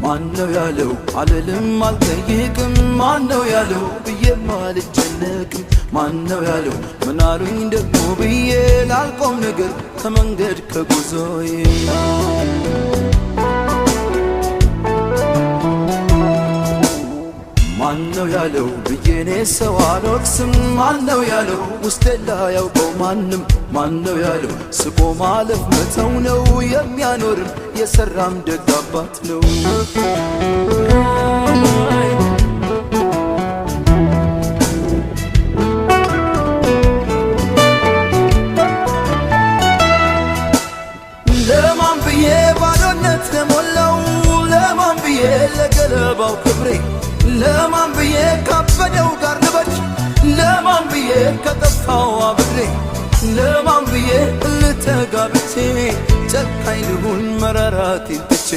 ማነው ያለው አልልም አልጠይቅም ማነው ያለው ብዬም አልጨነቅም ማነው ያለው ምናሉኝ ደግሞ ብዬ ላልቆም ነገር ከመንገድ ከጉዞዬ ማነው ያለው ብዬኔ ሰው አልወቅስም ማነው ያለው ውስጤ ላያውቀው ማንም ማነው ያለው ስቆ ማለፍ መተው ነው የሚያኖርም የሰራም ደግ አባት ነው ለማን ብዬ ባዶነት ለሞላው ለማን ብዬ ለገለባው ክብሬ ለማን ብዬ ካበደው ጋር ልበድ ለማን ብዬ ከጠፋው አብሬ ለማን ብዬ ልተጋብቼ ጨካኝ ልሁን መራራቴን ትቼ